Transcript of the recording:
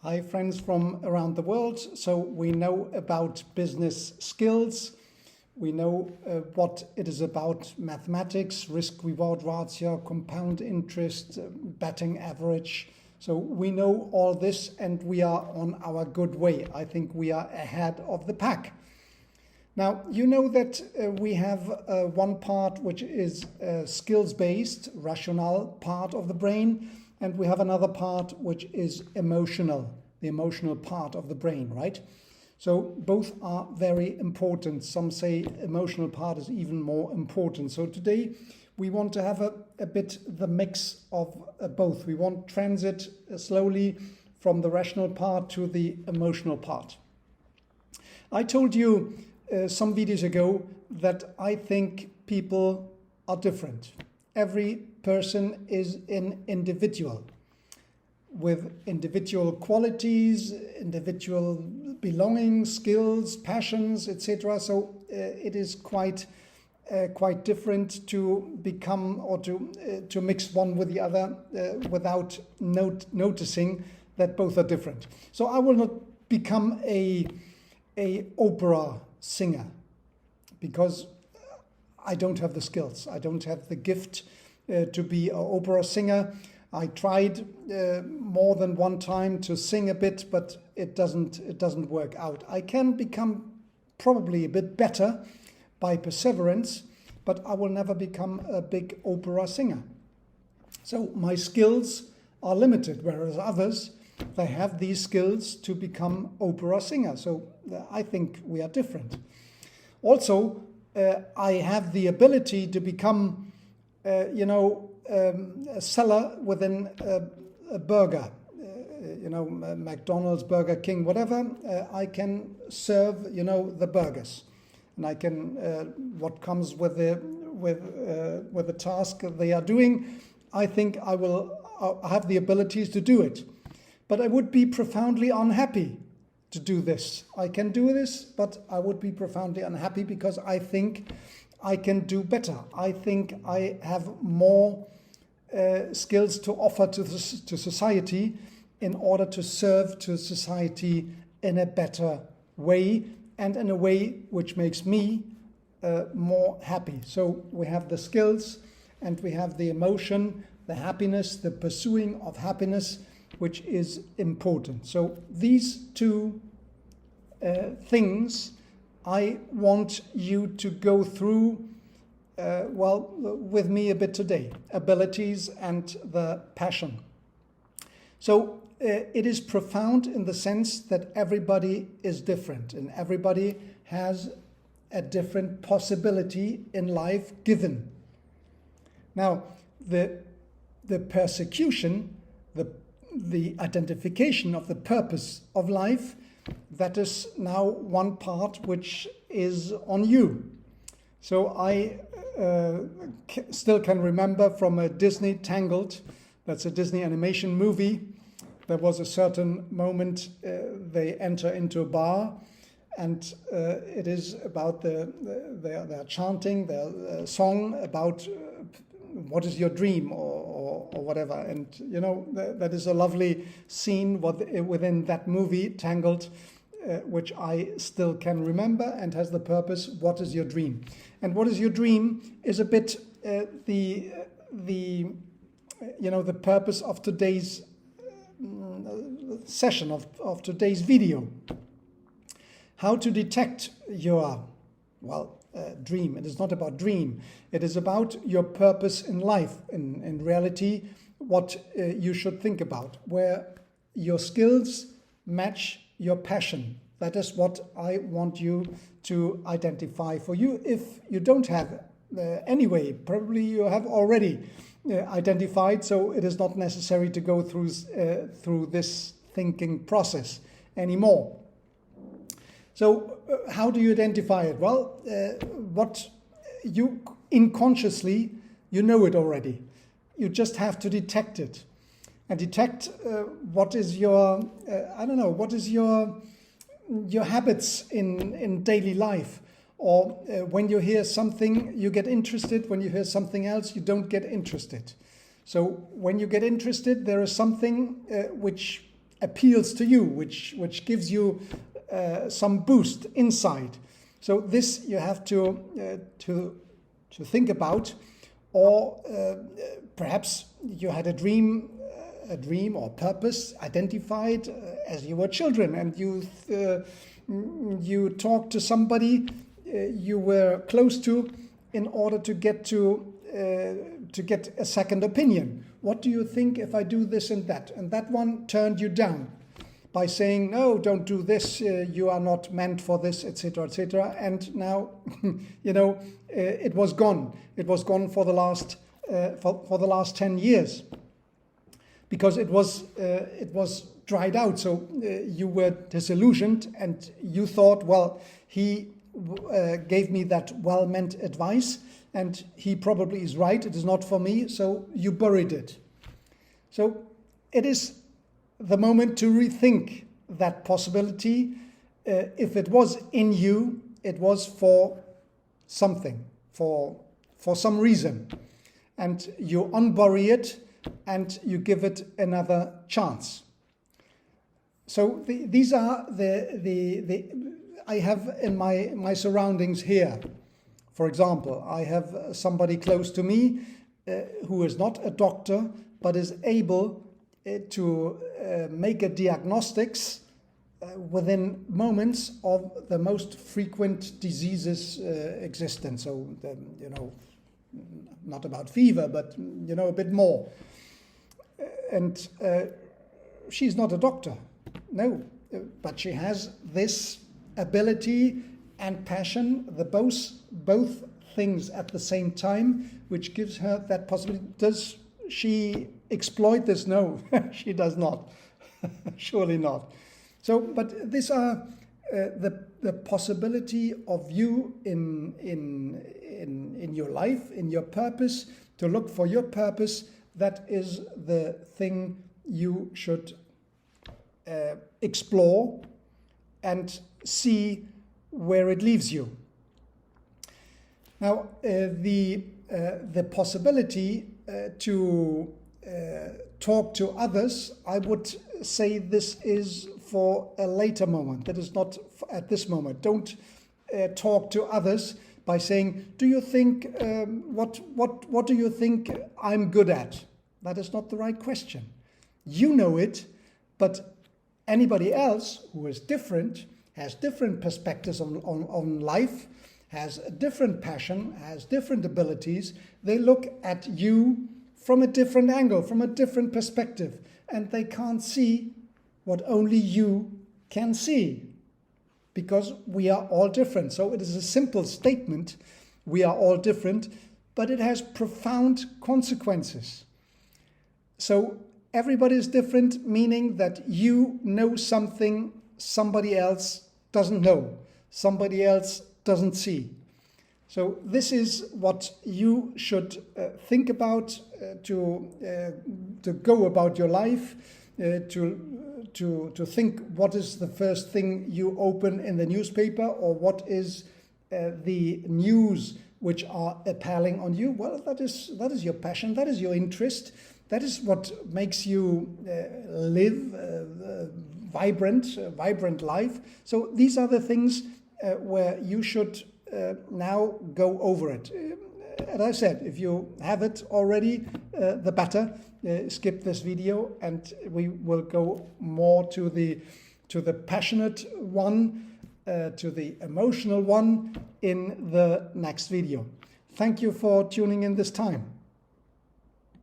Hi friends from around the world. So we know about business skills. We know what it is about: mathematics, risk-reward ratio, compound interest, batting average. So we know all this and we are on our good way. I think we are ahead of the pack. Now, you know that we have one part which is skills-based, rational part of the brain, and we have another part which is emotional, the emotional part of the brain, right? So both are very important. Some say emotional part is even more important. So today we want to have a bit the mix of both. We want transit slowly from the rational part to the emotional part. I told you some videos ago that I think people are different. Every person is an individual with individual qualities, individual belongings, skills, passions, etc. So it is quite different to become or to mix one with the other without noticing that both are different. So I will not become a opera singer because I don't have the skills. I don't have the gift to be an opera singer. I tried more than one time to sing a bit, but it doesn't work out. I can become probably a bit better by perseverance, but I will never become a big opera singer. So my skills are limited, whereas others, they have these skills to become opera singers. So I think we are different. Also, I have the ability to become, a seller within a burger, McDonald's, Burger King, whatever. I can serve, the burgers, and I can what comes with the task they are doing. I think I will have the abilities to do it, but I would be profoundly unhappy to do this. I can do this, but I would be profoundly unhappy because I think I can do better. I think I have more skills to offer to society in order to serve to society in a better way and in a way which makes me more happy. So we have the skills and we have the emotion, the happiness, the pursuing of happiness, which is important. So these two things I want you to go through with me a bit today: abilities and the passion. So it is profound in the sense that everybody is different and everybody has a different possibility in life given. Now, the persecution, the identification of the purpose of life, that is now one part which is on you. So I still can remember from a Disney Tangled, that's a Disney animation movie, there was a certain moment they enter into a bar, and it is about they're chanting their song about what is your dream or whatever. And that is a lovely scene within that movie Tangled, which I still can remember and has the purpose: what is your dream? And what is your dream is a bit the purpose of today's session, of today's video. How to detect your dream. It is not about dream. It is about your purpose in life. In reality, what you should think about, where your skills match your passion. That is what I want you to identify for you. If you don't have anyway, probably you have already identified, so it is not necessary to go through this thinking process anymore. So how do you identify it? Well, what you unconsciously, you know it already. You just have to detect it and detect what is your, what is your habits in daily life. Or when you hear something, you get interested. When you hear something else, you don't get interested. So when you get interested, there is something which appeals to you, which gives you some boost inside. So this you have to think about, or perhaps you had a dream or purpose identified as you were children, and you talked to somebody you were close to in order to get a second opinion. What do you think if I do this and that? And that one turned you down by saying, no, don't do this, you are not meant for this, etc., etc. And now, it was gone. It was gone for the last 10 years, because it was dried out. So you were disillusioned, and you thought, well, he gave me that well-meant advice, and he probably is right. It is not for me. So you buried it. So it is the moment to rethink that possibility. If it was in you, it was for something, for some reason, and you unbury it and you give it another chance. So these are the I have in my surroundings here. For example, I have somebody close to me who is not a doctor, but is able to make a diagnostics within moments of the most frequent diseases existent. So, not about fever, but, a bit more. And she's not a doctor, no, but she has this ability and passion, both things at the same time, which gives her that possibility. Does she exploit this? No, she does not. Surely not. So, but these are the possibility of you in your life, in your purpose, to look for your purpose. That is the thing you should explore and see where it leaves you. Now, the possibility to talk to others, I would say this is for a later moment. That is not at this moment. Don't talk to others by saying, "Do you think what do you think I'm good at?" That is not the right question. You know it, but anybody else who is different, has different perspectives on life, has a different passion, has different abilities. They look at you from a different angle, from a different perspective, and they can't see what only you can see, because we are all different. So it is a simple statement, we are all different, but it has profound consequences. So everybody is different, meaning that you know something somebody else doesn't know, somebody else doesn't see. So this is what you should think about to go about your life, to think what is the first thing you open in the newspaper, or what is the news which are appalling on you. Well, that is your passion, that is your interest, that is what makes you live vibrant life. So these are the things where you should now go over it. As I said, if you have it already, the better. Skip this video, and we will go more to the passionate one, to the emotional one in the next video. Thank you for tuning in this time.